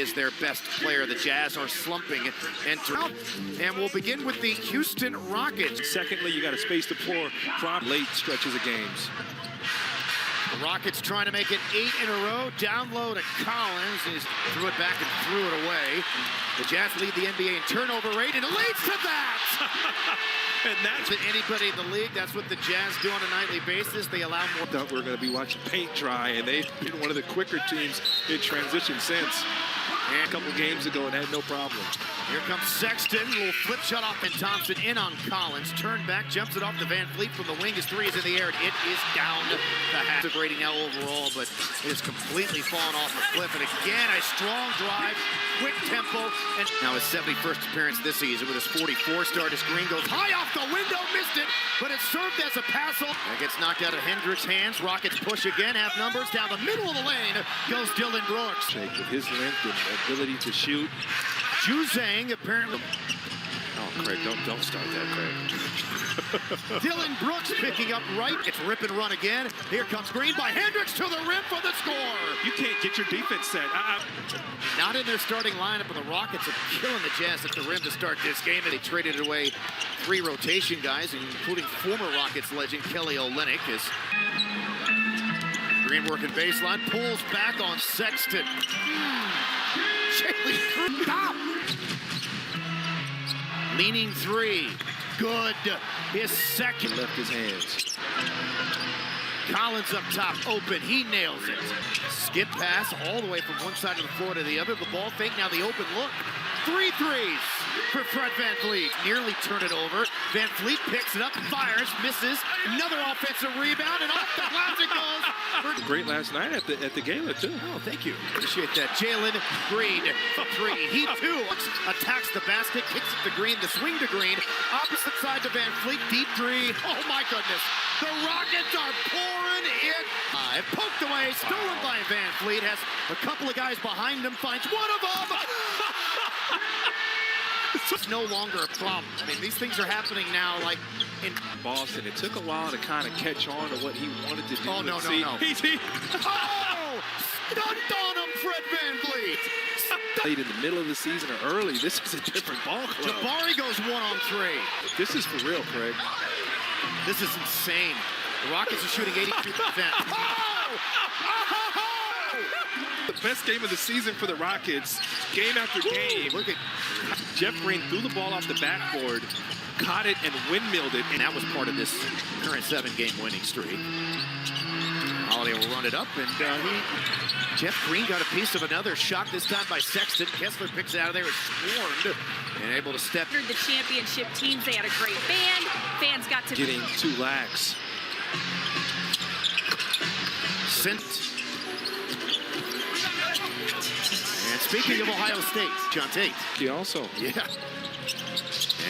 is their best player. The Jazz are slumping. And we'll begin with the Houston Rockets. Secondly, you got to space the floor from late stretches of games. The Rockets trying to make it 8 in a row. Down low to Collins. He threw it back and threw it away. The Jazz lead the NBA in turnover rate, and it leads to that! And that's what anybody in the league, that's what the Jazz do on a nightly basis. They allow more. Thought we were going to be watching paint dry, and they've been one of the quicker teams in transition since. And a couple games ago and had no problem. Here comes Sexton, little flip shot off, and Thompson in on Collins. Turned back, jumps it off to Van Fleet from the wing. His three is in the air, and it is down the half. Rating now overall, but it has completely fallen off the cliff. And again, a strong drive, quick tempo, and now his 71st appearance this season with his 44 start. His Green goes high off the window, missed it, but it served as a pass. That gets knocked out of Hendricks' hands. Rockets push again, half numbers down the middle of the lane goes Dillon Brooks. With his length and ability to shoot. Juzang apparently. Oh, Craig, don't start that, Craig. Dillon Brooks picking up right. It's rip and run again. Here comes Green by Hendricks to the rim for the score. You can't get your defense set. Not in their starting lineup, but the Rockets are killing the Jazz at the rim to start this game. And they traded away 3 rotation guys, including former Rockets legend Kelly Olynyk. As Green working baseline, pulls back on Sexton. Jaylen Green. Leaning 3. Good. His second. Left his hands. Collins up top, open. He nails it. Skip pass all the way from one side of the floor to the other. The ball fake, now the open look. 3 threes for Fred VanVleet. Nearly turn it over. VanVleet picks it up, fires, misses. Another offensive rebound, and off the glass it goes. Great last night at the gala, too. Oh, thank you. Appreciate that. Jaylen Green for 3. He, too, attacks the basket, kicks it to Green, the swing to Green. Opposite side to VanVleet, deep 3. Oh, my goodness. The Rockets are pouring it. Poked away, stolen by VanVleet. Has a couple of guys behind him, finds one of them. It's no longer a problem. I mean, these things are happening now, like in Boston. It took a while to kind of catch on to what he wanted to do. Oh, no. Oh! Stunned on him, Fred VanVleet. Late in the middle of the season or early, this is a different ball club. Jabari goes 1-on-3. This is for real, Craig. This is insane. The Rockets are shooting 82%. The best game of the season for the Rockets, game after game. Look at Jeff Green threw the ball off the backboard, caught it, and windmilled it. And that was part of this current 7-game winning streak. Holiday will run it up, and Jeff Green got a piece of another shot, this time by Sexton. Kessler picks it out of there, is swarmed, and able to step. The championship teams, they had a great band. Fans got to... Getting 2 lax. And speaking of Ohio State, John Tate. He also. Yeah.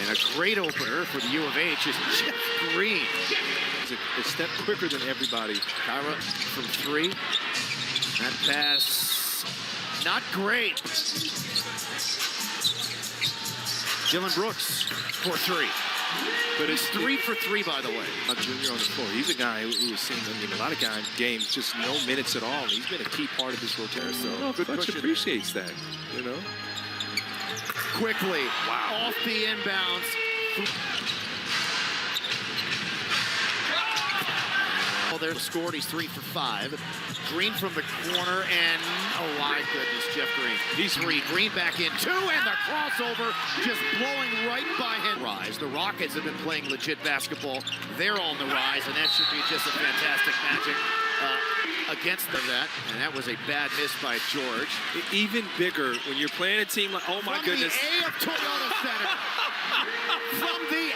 And a great opener for the U of H is Jeff Green. He's a step quicker than everybody. Kyra from 3. That pass, not great. Dillon Brooks for 3. But it's 3 for 3, by the way. A junior on the floor. He's a guy who was seeing, a lot of games, just no minutes at all. He's been a key part of this rotation. So good coach appreciates that, you know. Quickly, off the inbounds. Well, they're scored. He's 3 for 5. Green from the corner, and oh my goodness, Jeff Green. He's 3. Green back in 2, and the crossover just blowing right by him. Rise. The Rockets have been playing legit basketball. They're on the rise, and that should be just a fantastic magic against them. And that was a bad miss by George. Even bigger when you're playing a team like, oh my goodness. From the A of Toyota Center. From the A.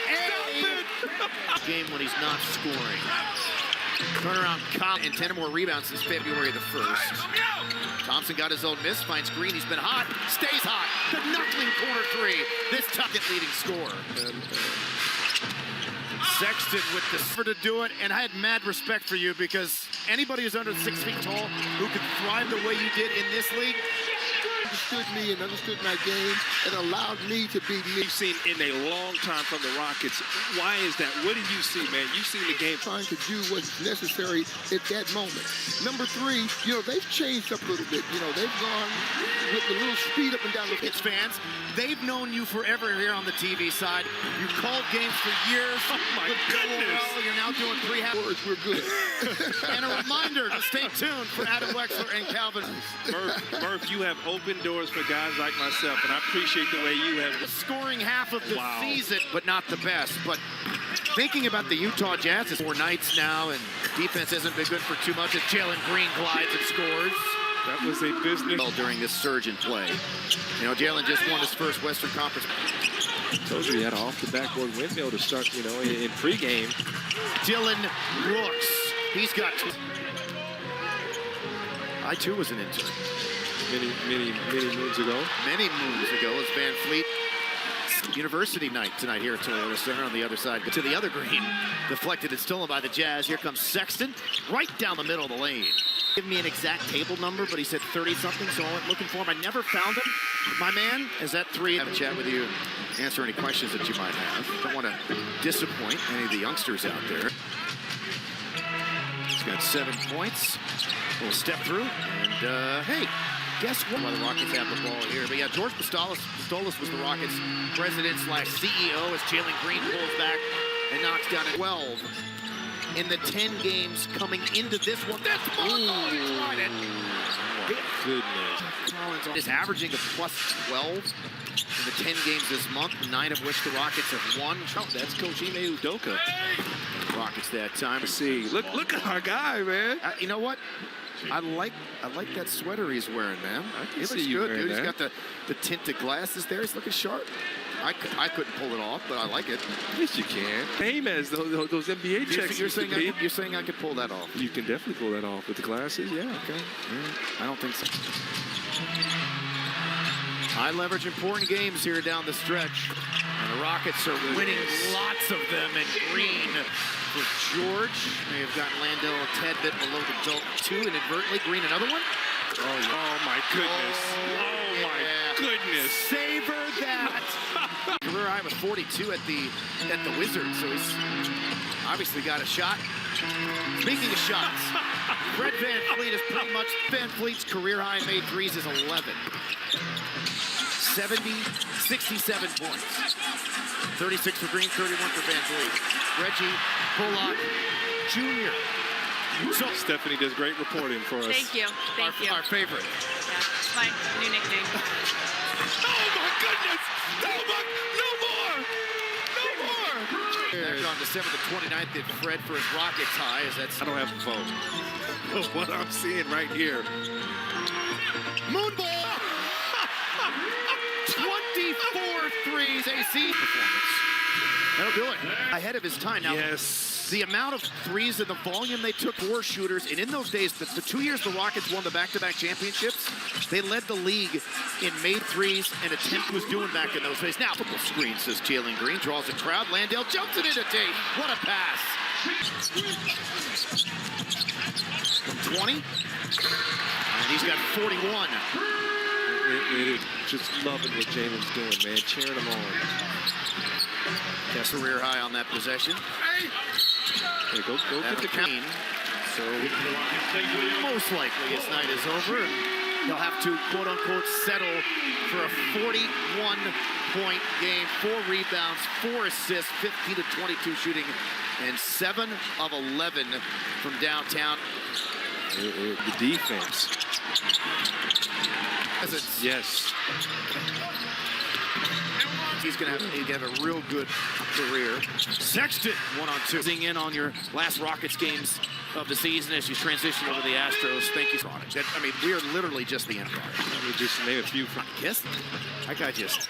Game when he's not scoring. Turnaround and 10 more rebounds since February the 1st. Thompson got his own miss, finds Green. He's been hot, stays hot. The knuckling corner 3. This second leading scorer. Sexton with the to do it, and I had mad respect for you because anybody who's under 6 feet tall who can thrive the way you did in this league, understood me and understood my game and allowed me to be me. You've seen in a long time from the Rockets. Why is that? What did you see, man? You've seen the game. Trying to do what's necessary at that moment. Number three, you know, they've changed up a little bit. You know, they've gone with a little speed up and down the pitch. It's fans. They've known you forever here on the TV side. You called games for years. Oh, my goodness. Well, you're now doing prehab. Words, we're good. And a reminder to stay tuned for Adam Wexler and Calvin. Murph, you have opened doors for guys like myself, and I appreciate the way you have. Scoring half of the Wow. season, but not the best. But thinking about the Utah Jazz, it's 4 nights now, and defense hasn't been good for too much. As Jaylen Green glides and scores. That was a business. During this surge in play. You know, Jaylen just won his first Western Conference. Told you he had an off-the-backboard windmill to start, you know, in pregame. Dylan Brooks. He's got 2. I, too, was an intern. Many moons ago. Many moons ago as Van Fleet. University night tonight here at Toyota Center on the other side. To the other green. Deflected and stolen by the Jazz. Here comes Sexton. Right down the middle of the lane. Give me an exact table number, but he said 30-something, so I went looking for him. I never found him. My man is at 3. Have a chat with you, answer any questions that you might have. Don't want to disappoint any of the youngsters out there. He's got 7 points. We'll step through, and hey, guess what? Why the Rockets have the ball here. But yeah, George Pistolas was the Rockets' president/CEO as Jaylen Green pulls back and knocks down a 12. In the 10 games coming into this one. That's Marco. He's right at Goodness. Collins is averaging a plus 12 in the 10 games this month, 9 of which the Rockets have won. Oh, that's Coach Ime Udoka. Rockets that time. See, look at our guy, man. You know what? I like that sweater he's wearing, man. He looks see you good, wearing dude. that. He's got the tinted glasses there. He's looking sharp. I couldn't pull it off, but I like it. Yes, you can. Same as those NBA checks. You're saying I could pull that off? You can definitely pull that off with the glasses, yeah. Okay. I don't think so. High leverage important games here down the stretch. And the Rockets are winning lots of them. And Green for George. May have gotten Landell a tad bit below the belt 2 inadvertently. Green another one. Oh my goodness. Oh my goodness. Savor that. Career high with 42 at the Wizards. So he's obviously got a shot. Speaking of shots, Fred Van Fleet is pretty much Van Fleet's career high made threes is 11. 67 points. 36 for Green, 31 for Van Fleet. Reggie Bullock Jr. So Stephanie does great reporting for us. Thank you. Thank you. Our favorite. Yeah, it's my new nickname. Oh my goodness! No more! Back on December the 29th at Fred for his Rockets high. I don't have a phone. What I'm seeing right here. Moonball! 24 threes AC performance. That'll do it. Ahead of his time. Now, Yes. the amount of threes and the volume they took for shooters, and in those days, the 2 years the Rockets won the back-to-back championships, they led the league in made threes and attempt was doing back in those days. Now, triple screen, says Jaylen Green, draws a crowd. Landell jumps it into Tate. What a pass. From 20. And he's got 41. It is just loving what Jalen's doing, man. Cheering him on. Career high on that possession. Hey, go get the count. So most likely his night is over. And he'll have to, quote unquote, settle for a 41-point game, 4 rebounds, 4 assists, 15 to 22 shooting, and 7 of 11 from downtown. The defense. Yes. He's gonna have a real good career. Sexton, 1-on-2. Sing in on your last Rockets games of the season as you transition over the Astros. Thank you, Sonic. I mean, we are literally just the end product. Let me just name a few from Kiss? That guy just...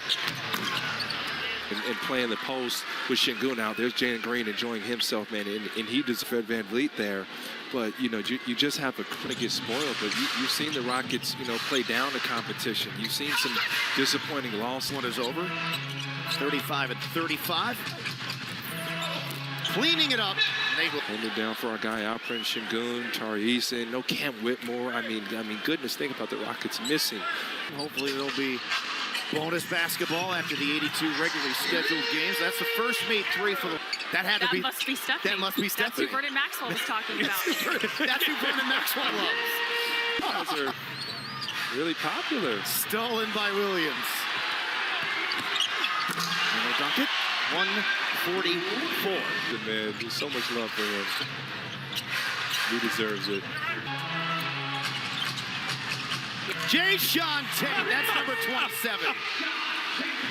and playing the post with Şengün out. There's Jaylen Green enjoying himself, man, and he does Fred Van Vliet there. But, you know, you just have to kind of get spoiled. But you've seen the Rockets, you know, play down the competition. You've seen some disappointing losses. One is over. 35 and 35. Cleaning it up. they will. Hold it down for our guy Alperen Şengün, Tari Eason, no Cam Whitmore. I mean, goodness, think about the Rockets missing. Hopefully there'll be bonus basketball after the 82 regularly scheduled games. That's the first made three for the. That had to be. Must be Stephanie. That must be Stephanie. That's who Vernon Maxwell was talking about. That's who Vernon Maxwell loves. Those are really popular. Stolen by Williams. And they dunk it. 144. Good man. There's so much love for him. He deserves it. Jaylen Green, that's number 27.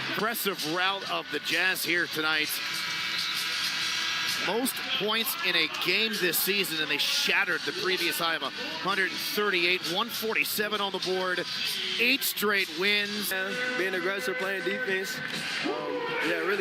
Impressive route of the Jazz here tonight. Most points in a game this season, and they shattered the previous high of 138, 147 on the board, 8 straight wins. Being aggressive, playing defense, yeah, really.